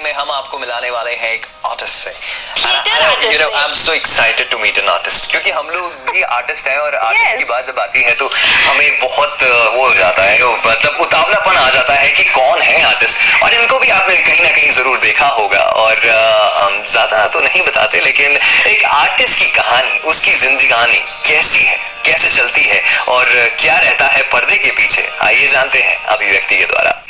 में हम आपको मिलाने वाले हैं एक आर्टिस्ट से। I am so excited to meet an artist, क्योंकि हम लोग भी आर्टिस्ट हैं और आर्टिस्ट की बात जब आती है तो हमें बहुत वो हो जाता है, मतलब उतावलापन आ जाता है कि कौन है आर्टिस्ट। और इनको भी आपने कहीं ना कहीं जरूर देखा होगा, और ज्यादा तो नहीं बताते, लेकिन एक आर्टिस्ट की कहानी, उसकी जिंदगानी कैसी है, कैसे चलती है और क्या रहता है पर्दे के पीछे, आइए जानते हैं अभिव्यक्ति के द्वारा।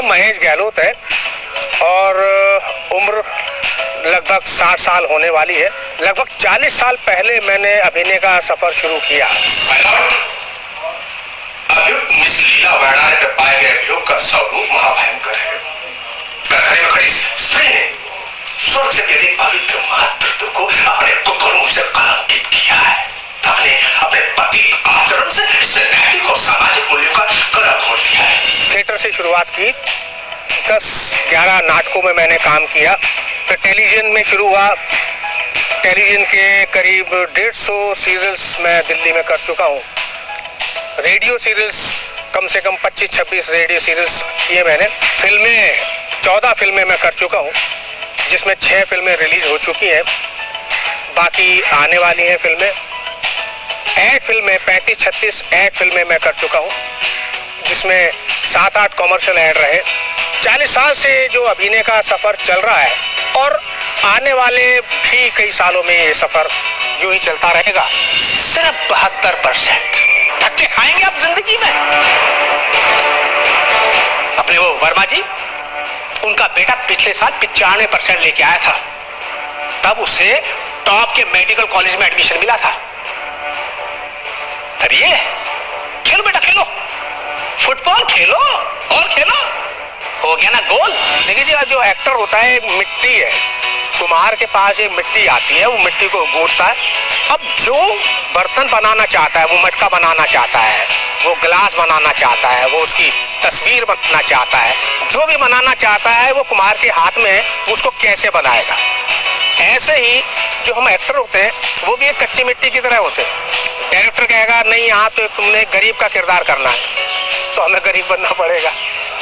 महेश गहलोत है और उम्र लगभग 60 साल होने वाली है। लगभग 40 साल पहले मैंने अभिनय का सफर शुरू किया। अभियुक्त मिस लीला वायनाड के पाए गए अभियोग का स्वरूप महाभयंकर है। कटघरे में खड़ी स्त्री ने स्वर्ग से यदि पवित्र मातृत्व को अपने कुकर्मों से कलंकित किया है, अपने पति आचरण से इसने नैतिक और सामाजिक मूल्यों का गला घोट दिया है। थिएटर से शुरुआत की, 10-11 नाटकों में मैंने काम किया। फिर टेलीविजन में शुरू हुआ। टेलीविजन के करीब 150 सीरियल्स मैं दिल्ली में कर चुका हूँ। रेडियो सीरियल्स कम से कम 25-26 रेडियो सीरियल्स किए मैंने। फिल्में 14 फिल्में मैं कर चुका हूँ, जिसमें 6 फिल्में रिलीज हो चुकी हैं, बाकी आने वाली हैं फिल्में। 8 फिल्में 35-36 8 फिल्में मैं कर चुका हूँ, जिसमें 7-8 कॉमर्शियल ऐड रहे। 40 साल से जो अभिनय का सफर चल रहा है और आने वाले भी कई सालों में ये सफर यूं ही चलता रहेगा। सिर्फ 72% धक्के खाएंगे आप जिंदगी में। अपने वो वर्मा जी, उनका बेटा पिछले साल 95% लेके आया था, तब उसे टॉप के मेडिकल कॉलेज में एडमिशन मिला था। ये खेलो बेटा, खेलो फुटबॉल, खेलो और खेलो, हो गया ना गोल। देखिए जी, जो एक्टर होता है एक मिट्टी है, कुम्हार के पास एक मिट्टी आती है, वो मिट्टी को गूंथता है। अब जो बर्तन बनाना चाहता है, वो मटका बनाना चाहता है, वो गिलास बनाना चाहता है, वो उसकी तस्वीर बनाना चाहता है, जो भी बनाना चाहता है वो कुम्हार के हाथ में है, उसको कैसे बनाएगा। ऐसे ही जो हम एक्टर होते हैं वो भी एक कच्ची मिट्टी की तरह होते हैं। डायरेक्टर कहेगा नहीं यहाँ तो तुमने गरीब का किरदार करना है, तो हमें गरीब बनना पड़ेगा।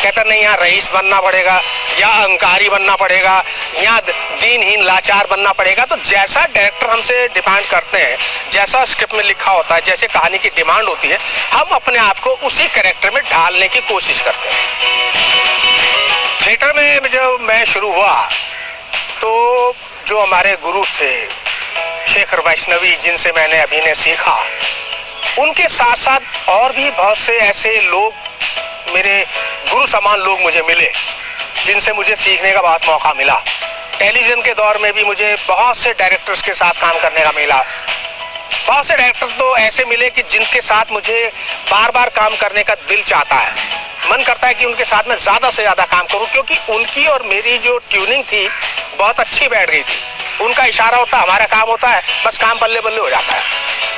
कहता नहीं यहाँ रईस बनना पड़ेगा, या अहंकारी बनना पड़ेगा, या दीनहीन लाचार बनना पड़ेगा। तो जैसा डायरेक्टर हमसे डिमांड करते हैं, जैसा स्क्रिप्ट में लिखा होता है, जैसे कहानी की डिमांड होती है, हम अपने आप को उसी कैरेक्टर में ढालने की कोशिश करते हैं। थिएटर में जब मैं शुरू हुआ तो जो हमारे गुरु थे शेखर वैष्णवी, जिनसे मैंने अभिनय सीखा, उनके साथ साथ और भी बहुत से ऐसे लोग, मेरे गुरु समान लोग मुझे मिले, जिनसे मुझे सीखने का बहुत मौका मिला। टेलीविजन के दौर में भी मुझे बहुत से डायरेक्टर्स के साथ काम करने का मिला। बहुत से डायरेक्टर तो ऐसे मिले कि जिनके साथ मुझे बार बार काम करने का दिल चाहता है, मन करता है कि उनके साथ मैं ज़्यादा से ज़्यादा काम करूं, क्योंकि उनकी और मेरी जो ट्यूनिंग थी बहुत अच्छी बैठ गई थी। उनका इशारा होता है, हमारा काम होता है, बस काम बल्ले बल्ले हो जाता है।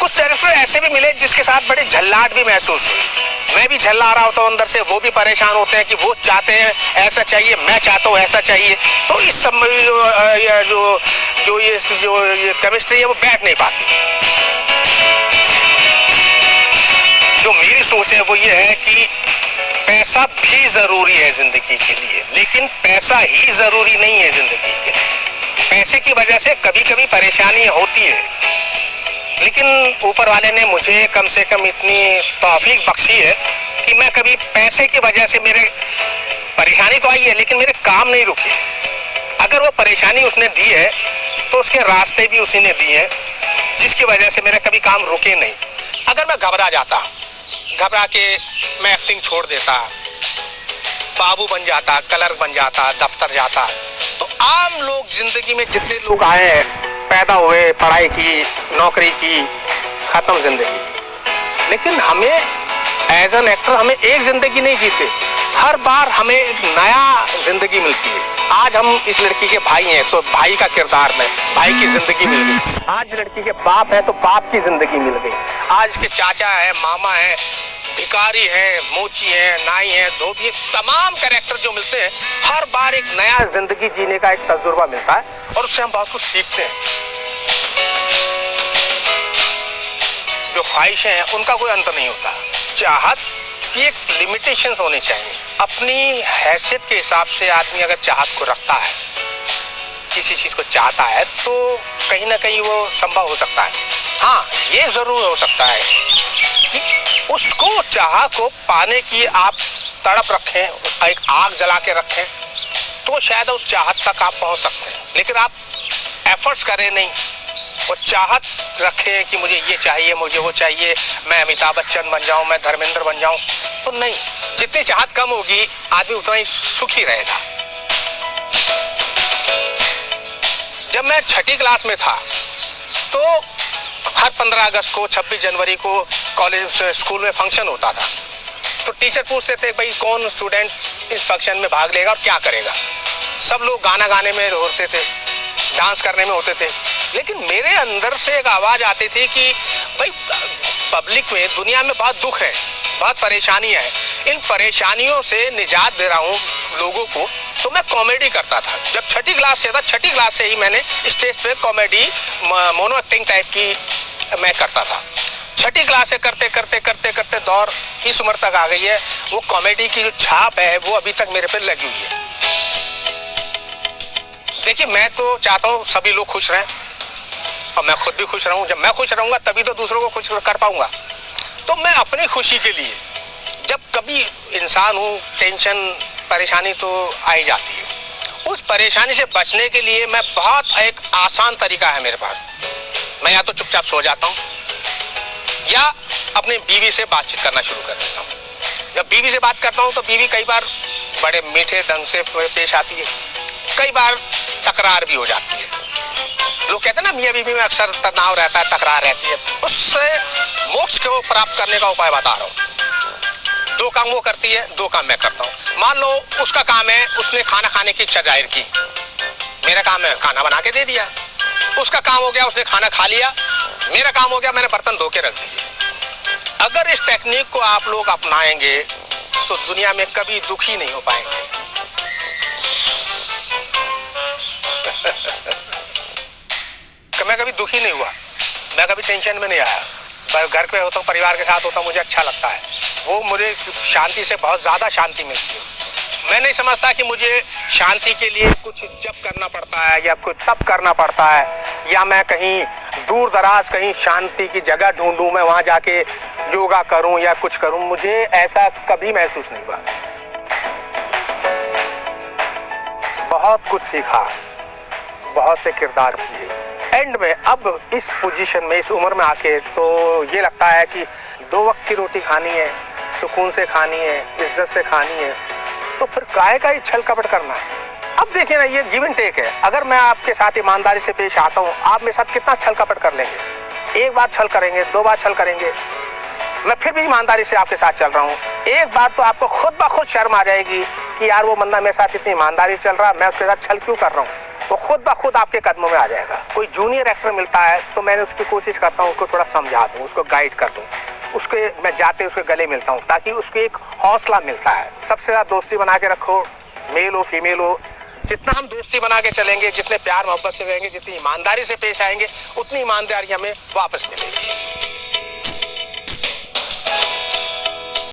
कुछ डायरेक्टर ऐसे भी मिले जिसके साथ बड़ी झल्लाहट भी महसूस हुई। मैं भी झल्ला रहा होता हूँ अंदर से, वो भी परेशान होते हैं कि वो चाहते हैं ऐसा चाहिए, मैं चाहता हूँ ऐसा चाहिए। तो इस सब जो ये केमिस्ट्री है वो बैठ नहीं पाती। जो मेरी सोच है वो ये है कि पैसा भी जरूरी है जिंदगी के लिए, लेकिन पैसा ही जरूरी नहीं है जिंदगी के लिए। पैसे की वजह से कभी कभी परेशानियां होती है, लेकिन ऊपर वाले ने मुझे कम से कम इतनी तौफीक बख्शी है कि मैं कभी पैसे की वजह से, मेरे परेशानी तो आई है लेकिन मेरे काम नहीं रुके। अगर वो परेशानी उसने दी है तो उसके रास्ते भी उसी ने दिए हैं। जिसकी वजह से मेरे कभी काम रुके नहीं। अगर मैं घबरा जाता, घबरा के मैं एक्टिंग छोड़ देता, बाबू बन जाता, क्लर्क बन जाता, दफ्तर जाता, तो आम लोग जिंदगी में जितने लोग आए हैं, पैदा हुए, पढ़ाई की, नौकरी की, खत्म जिंदगी। लेकिन हमें एज एन एक्टर हमें एक जिंदगी नहीं जीते, हर बार हमें एक नया जिंदगी मिलती है। आज हम इस लड़की के भाई हैं तो भाई का किरदार में भाई की जिंदगी मिल गई। आज लड़की के बाप है तो बाप की जिंदगी मिल गई। आज के चाचा है, मामा है, भिखारी है, मोची है, नाई है, धोबी, तमाम कैरेक्टर जो मिलते हैं, हर बार एक नया जिंदगी जीने का एक तजुर्बा मिलता है और उससे हम बहुत कुछ सीखते हैं। जो ख्वाहिशें हैं उनका कोई अंत नहीं होता। चाहत की एक लिमिटेशंस होनी चाहिए। अपनी हैसियत के हिसाब से आदमी अगर चाहत को रखता है, किसी चीज को चाहता है, तो कहीं ना कहीं वो संभव हो सकता है। हाँ, ये जरूर हो सकता है कि उसको चाह को पाने की आप तड़प रखें, उसका एक आग जला के रखें, तो शायद उस चाहत तक आप पहुंच सकते हैं। लेकिन आप एफर्ट्स करें नहीं, वो चाहत रखें कि मुझे ये चाहिए, मुझे वो चाहिए, मैं अमिताभ बच्चन बन जाऊं, मैं धर्मेंद्र बन जाऊं, तो नहीं। जितनी चाहत कम होगी आदमी उतना ही सुखी रहेगा। जब मैं 6ठी क्लास में था तो हर 15 अगस्त को, 26 जनवरी को कॉलेज स्कूल में फंक्शन होता था, तो टीचर पूछते थे भाई कौन स्टूडेंट इस फंक्शन में भाग लेगा और क्या करेगा। सब लोग गाना गाने में होते थे, डांस करने में होते थे, लेकिन मेरे अंदर से एक आवाज आती थी कि भाई पब्लिक में, दुनिया में बहुत दुख है, बहुत परेशानियां हैं, इन परेशानियों से निजात दे रहा हूँ लोगों को, तो मैं कॉमेडी करता था। जब 6ठी क्लास से था, 6ठी क्लास से ही मैंने स्टेज पे कॉमेडी, मोनो एक्टिंग टाइप की मैं करता था। 6ठी क्लास से करते करते करते करते दौर इस उम्र तक आ गई है, वो कॉमेडी की जो छाप है वो अभी तक मेरे पे लगी हुई है। देखिए, मैं तो चाहता हूँ सभी लोग खुश रहें और मैं खुद भी खुश रहूं। जब मैं खुश रहूंगा तभी तो दूसरों को खुश कर पाऊंगा। तो मैं अपनी खुशी के लिए, जब कभी इंसान हूं, टेंशन परेशानी तो आ ही जाती है। उस परेशानी से बचने के लिए मैं बहुत एक आसान तरीका है मेरे पास। मैं या तो चुपचाप सो जाता हूँ या अपनी बीवी से बातचीत करना शुरू कर देता हूँ। जब बीवी से बात करता हूँ तो बीवी कई बार बड़े मीठे ढंग से पेश आती है, कई बार तकरार भी हो जाती है। लोग कहते हैं ना, मियां बीवी में अक्सर तनाव रहता है, तकरार रहती है। उससे मोक्ष को प्राप्त करने का उपाय बता रहा हूँ। 2 काम वो करती है, 2 काम मैं करता हूँ। मान लो उसका काम है, उसने खाना खाने की इच्छा जाहिर की, मेरा काम है खाना बना के दे दिया। उसका काम हो गया, उसने खाना खा लिया, मेरा काम हो गया मैंने बर्तन धो के रख दिए। अगर इस टेक्निक को आप लोग अपनाएंगे तो दुनिया में कभी दुखी नहीं हो पाएंगे। मैं कभी दुखी नहीं हुआ, मैं कभी टेंशन में नहीं आया। घर पे होता हूँ, परिवार के साथ होता हूँ, मुझे अच्छा लगता है। वो मुझे शांति से बहुत ज़्यादा शांति मिलती है। मैं नहीं समझता कि मुझे शांति के लिए कुछ जप करना पड़ता है या कुछ तप करना पड़ता है, या मैं कहीं दूर दराज कहीं शांति की जगह ढूंढूं, मैं वहाँ जाके योगा करूं या कुछ करूं। मुझे ऐसा कभी महसूस नहीं हुआ। बहुत कुछ सीखा, बहुत से किरदार किए। एंड में अब इस पोजीशन में, इस उम्र में आके तो ये लगता है कि 2 वक्त की रोटी खानी है, सुकून से खानी है, इज्जत से खानी है, तो फिर काहे का ही छल कपट करना है। अब देखिए ना, ये गिव एंड टेक है। अगर मैं आपके साथ ईमानदारी से पेश आता हूँ, आप मेरे साथ कितना छल कपट कर लेंगे। 1 बार छल करेंगे, 2 बार छल करेंगे, मैं फिर भी ईमानदारी से आपके साथ चल रहा हूँ। एक बार तो आपको खुद ब खुद शर्म आ जाएगी कि यार वो बंदा मेरे साथ इतनी ईमानदारी चल रहा है, मैं उसके साथ छल क्यों कर रहा हूँ। वो खुद ब खुद आपके कदमों में आ जाएगा। कोई जूनियर एक्टर मिलता है तो मैंने उसकी कोशिश करता हूँ उसको थोड़ा समझा दूँ, उसको गाइड कर दूँ, उसके मैं जाते उसके गले मिलता हूँ ताकि उसको एक हौसला मिलता है। सबसे ज़्यादा दोस्ती बना के रखो, मेल हो फीमेल हो। जितना हम दोस्ती बना के चलेंगे, जितने प्यार मोहब्बत से रहेंगे, जितनी ईमानदारी से पेश आएंगे, उतनी ईमानदारी हमें वापस मिलेगी।